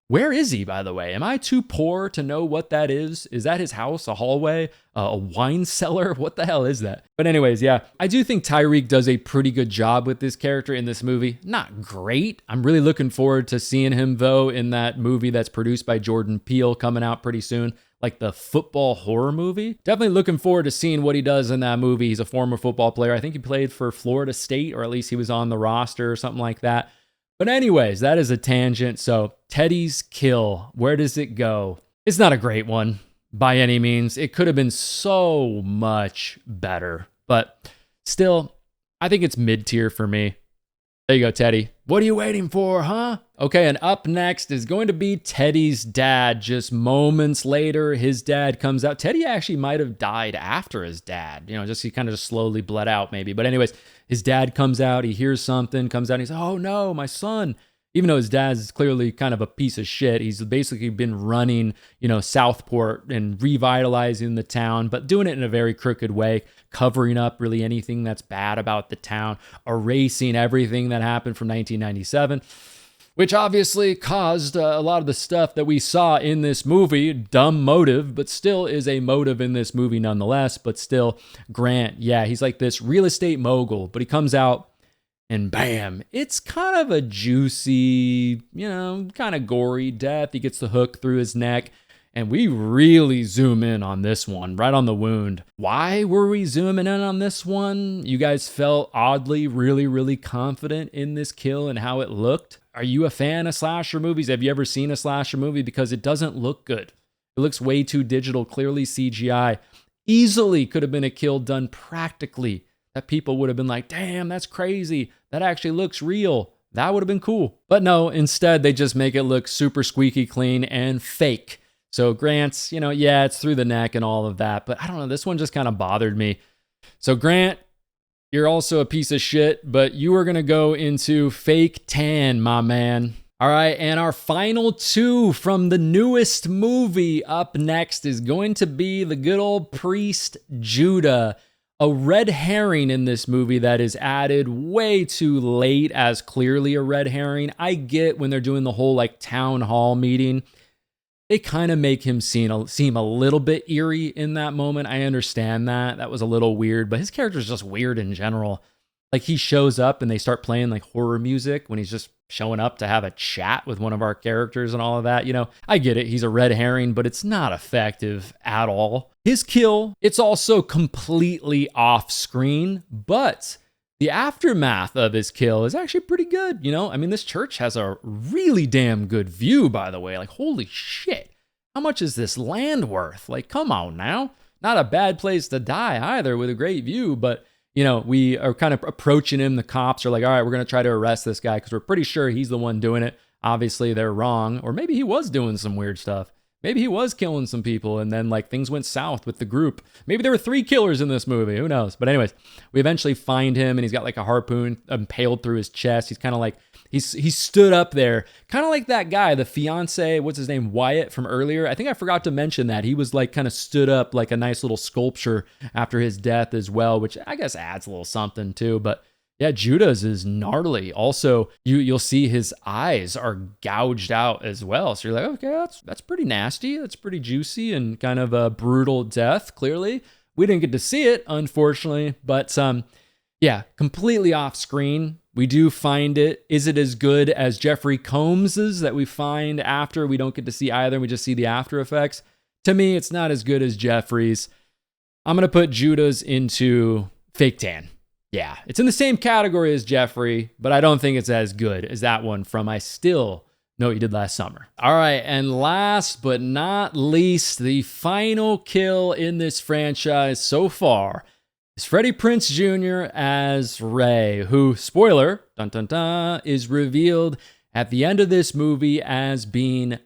Where is he, by the way? Am I too poor to know what that is? Is that his house, a hallway, a wine cellar? What the hell is that? But anyways, yeah, I do think Tyriq does a pretty good job with this character in this movie. Not great. I'm really looking forward to seeing him, though, in that movie that's produced by Jordan Peele coming out pretty soon, like the football horror movie. Definitely looking forward to seeing what he does in that movie. He's a former football player. I think he played for Florida State, or at least he was on the roster or something like that. But anyways, that is a tangent. So Teddy's kill, where does it go? It's not a great one by any means. It could have been so much better, but still, I think it's mid-tier for me. There you go, Teddy. What are you waiting for, huh? Okay, and up next is going to be Teddy's dad. Just moments later, his dad comes out. Teddy actually might have died after his dad. You know, just he kind of just slowly bled out maybe. But anyways, his dad comes out. He hears something, comes out. And he's like, oh no, my son. Even though his dad's clearly kind of a piece of shit, he's basically been running, you know, Southport and revitalizing the town, but doing it in a very crooked way, covering up really anything that's bad about the town, erasing everything that happened from 1997, which obviously caused a lot of the stuff that we saw in this movie. Dumb motive, but still is a motive in this movie nonetheless. But still, Grant, yeah, he's like this real estate mogul, but he comes out and bam, it's kind of a juicy, you know, kind of gory death. He gets the hook through his neck, and we really zoom in on this one, right on the wound. Why were we zooming in on this one? You guys felt oddly, really, really confident in this kill and how it looked. Are you a fan of slasher movies? Have you ever seen a slasher movie? Because it doesn't look good. It looks way too digital, clearly CGI. Easily could have been a kill done practically, that people would have been like, damn, that's crazy. That actually looks real. That would have been cool. But no, instead, they just make it look super squeaky clean and fake. So Grant's, you know, yeah, it's through the neck and all of that. But I don't know, this one just kind of bothered me. So Grant, you're also a piece of shit, but you are going to go into fake tan, my man. All right, and our final two from the newest movie up next is going to be the good old priest Judah. a red herring in this movie that is added way too late as clearly a red herring. I get when they're doing the whole like town hall meeting, they kind of make him seem a little bit eerie in that moment. I understand that. That was a little weird, but his character is just weird in general. Like he shows up and they start playing like horror music when he's just showing up to have a chat with one of our characters and all of that. You know, I get it. He's a red herring, but it's not effective at all. His kill, it's also completely off screen, but the aftermath of his kill is actually pretty good. You know, I mean, this church has a really damn good view, by the way. Like, holy shit. How much is this land worth? Like, come on now. Not a bad place to die either with a great view, but you know, we are kind of approaching him. The cops are like, all right, we're going to try to arrest this guy because we're pretty sure he's the one doing it. Obviously, they're wrong. Or maybe he was doing some weird stuff. Maybe he was killing some people and then like things went south with the group. Maybe there were 3 killers in this movie. Who knows? But anyways, we eventually find him and he's got like a harpoon impaled through his chest. He's kind of like, he stood up there, kind of like that guy, the fiance, what's his name, Wyatt from earlier. I think I forgot to mention that. He was like kind of stood up like a nice little sculpture after his death as well, which I guess adds a little something too. But yeah, Judah's is gnarly. Also, you'll see his eyes are gouged out as well. So you're like, okay, that's pretty nasty. That's pretty juicy and kind of a brutal death, clearly. We didn't get to see it, unfortunately. But yeah, completely off screen. We do find it. Is it as good as Jeffrey Combs's that we find after? We don't get to see either. We just see the after effects. To me, it's not as good as Jeffrey's. I'm going to put Judah's into fake tan. Yeah, it's in the same category as Jeffrey, but I don't think it's as good as that one from I Still Know What You Did Last Summer. All right, and last but not least, the final kill in this franchise so far is Freddie Prinze Jr. as Ray, who, spoiler, dun dun dun, is revealed at the end of this movie as being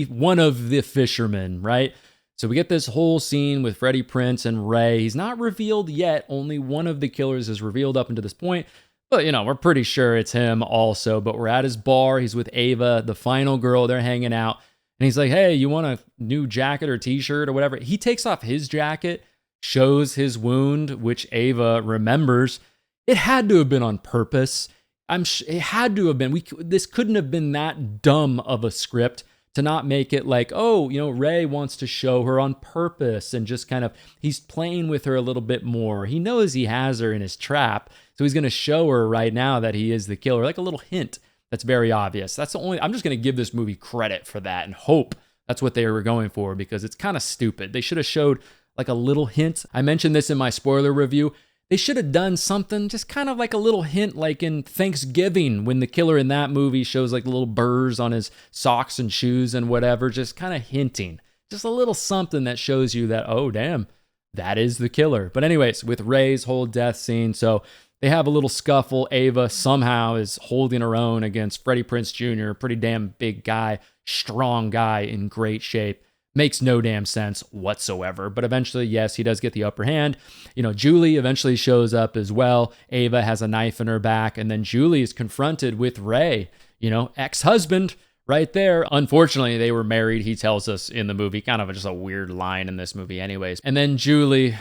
one of the fishermen, right? So we get this whole scene with Freddie Prinze and Ray. He's not revealed yet. Only one of the killers is revealed up until this point. But, you know, we're pretty sure it's him also. But we're at his bar. He's with Ava, the final girl. They're hanging out. And he's like, hey, you want a new jacket or t-shirt or whatever? He takes off his jacket, shows his wound, which Ava remembers. It had to have been on purpose. It had to have been. This couldn't have been that dumb of a script to not make it like, oh, you know, Ray wants to show her on purpose and just kind of, he's playing with her a little bit more. He knows he has her in his trap, so he's going to show her right now that he is the killer, like a little hint that's very obvious. That's the only, I'm just going to give this movie credit for that and hope that's what they were going for because it's kind of stupid. They should have showed like a little hint. I mentioned this in my spoiler review. They should have done something, just kind of like a little hint, like in Thanksgiving, when the killer in that movie shows like little burrs on his socks and shoes and whatever, just kind of hinting. Just a little something that shows you that, oh, damn, that is the killer. But anyways, with Ray's whole death scene, so they have a little scuffle. Ava somehow is holding her own against Freddie Prinze Jr., pretty damn big guy, strong guy in great shape. Makes no damn sense whatsoever. But eventually, yes, he does get the upper hand. You know, Julie eventually shows up as well. Ava has a knife in her back. And then Julie is confronted with Ray, you know, ex-husband right there. Unfortunately, they were married, he tells us in the movie. Kind of just a weird line in this movie anyways. And then Julie,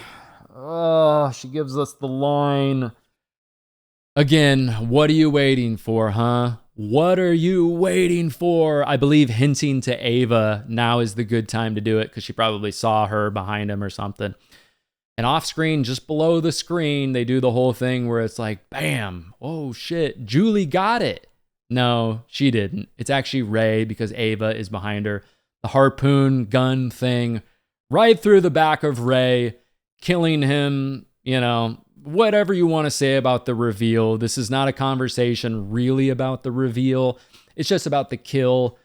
she gives us the line. Again, what are you waiting for, huh? What are you waiting for? I believe hinting to Ava, now is the good time to do it because she probably saw her behind him or something. And off screen, just below the screen, they do the whole thing where it's like, bam, oh shit, Julie got it. No, she didn't. It's actually Ray because Ava is behind her. The harpoon gun thing right through the back of Ray, killing him, you know, whatever you want to say about the reveal. This is not a conversation really about the reveal. It's just about the kill.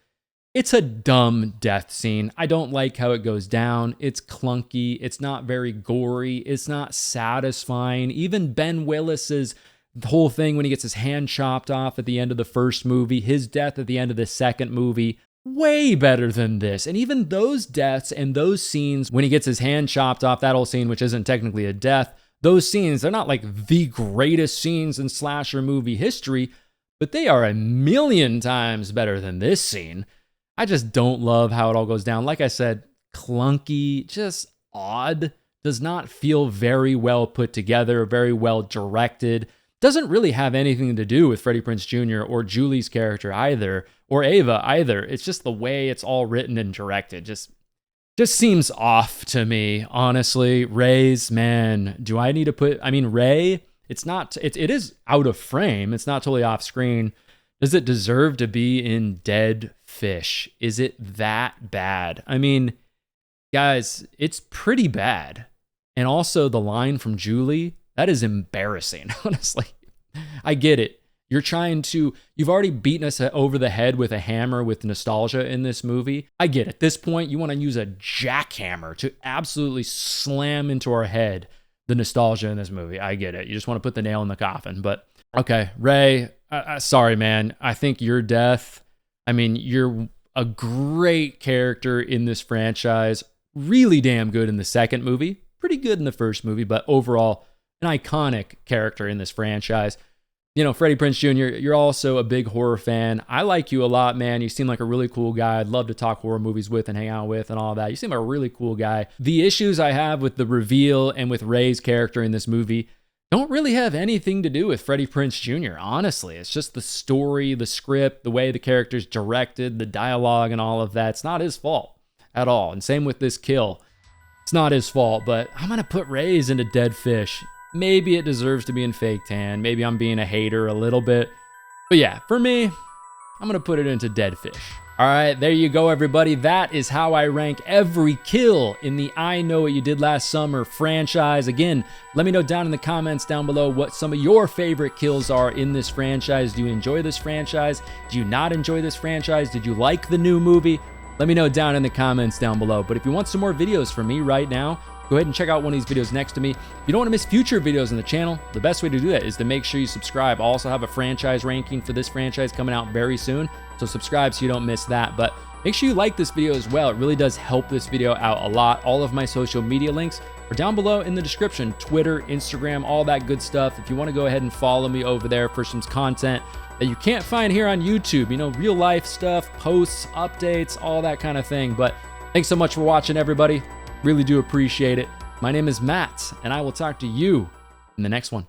It's a dumb death scene. I don't like how it goes down. It's clunky. It's not very gory. It's not satisfying. Even Ben Willis's whole thing when he gets his hand chopped off at the end of the first movie, his death at the end of the second movie, way better than this. And even those deaths and those scenes when he gets his hand chopped off, that whole scene, which isn't technically a death, those scenes, they're not like the greatest scenes in slasher movie history, but they are a million times better than this scene. I just don't love how it all goes down. Like I said, clunky, just odd, does not feel very well put together, very well directed. Doesn't really have anything to do with Freddie Prinze Jr. or Julie's character either, or Ava either. It's just the way it's all written and directed. Just seems off to me, honestly. Ray's, man, do I need to put, I mean, Ray, it is out of frame. It's not totally off screen. Does it deserve to be in Dead Fish? Is it that bad? I mean, guys, it's pretty bad. And also the line from Julie, that is embarrassing, honestly. I get it. You've already beaten us over the head with a hammer with nostalgia in this movie. I get it. At this point, you want to use a jackhammer to absolutely slam into our head the nostalgia in this movie. I get it. You just want to put the nail in the coffin. But okay, Ray, sorry, man. I think your death, I mean, you're a great character in this franchise. Really damn good in the second movie. Pretty good in the first movie, but overall, an iconic character in this franchise. You know, Freddie Prinze Jr., you're also a big horror fan. I like you a lot, man. You seem like a really cool guy. I'd love to talk horror movies with and hang out with and all that. You seem like a really cool guy. The issues I have with the reveal and with Ray's character in this movie don't really have anything to do with Freddie Prinze Jr., honestly. It's just the story, the script, the way the character's directed, the dialogue and all of that. It's not his fault at all. And same with this kill. It's not his fault, but I'm going to put Ray's into Dead Fish. Maybe it deserves to be in Fake Tan. Maybe I'm being a hater a little bit. But yeah, for me, I'm going to put it into Dead Fish. All right, there you go, everybody. That is how I rank every kill in the I Know What You Did Last Summer franchise. Again, let me know down in the comments down below what some of your favorite kills are in this franchise. Do you enjoy this franchise? Do you not enjoy this franchise? Did you like the new movie? Let me know down in the comments down below. But if you want some more videos from me right now, go ahead and check out one of these videos next to me. If you don't want to miss future videos on the channel, the best way to do that is to make sure you subscribe. I also have a franchise ranking for this franchise coming out very soon, so subscribe so you don't miss that. But make sure you like this video as well. It really does help this video out a lot. All of my social media links are down below in the description. Twitter, Instagram, all that good stuff. If you want to go ahead and follow me over there for some content that you can't find here on YouTube, you know, real life stuff, posts, updates, all that kind of thing. But thanks so much for watching, everybody. Really do appreciate it. My name is Matt, and I will talk to you in the next one.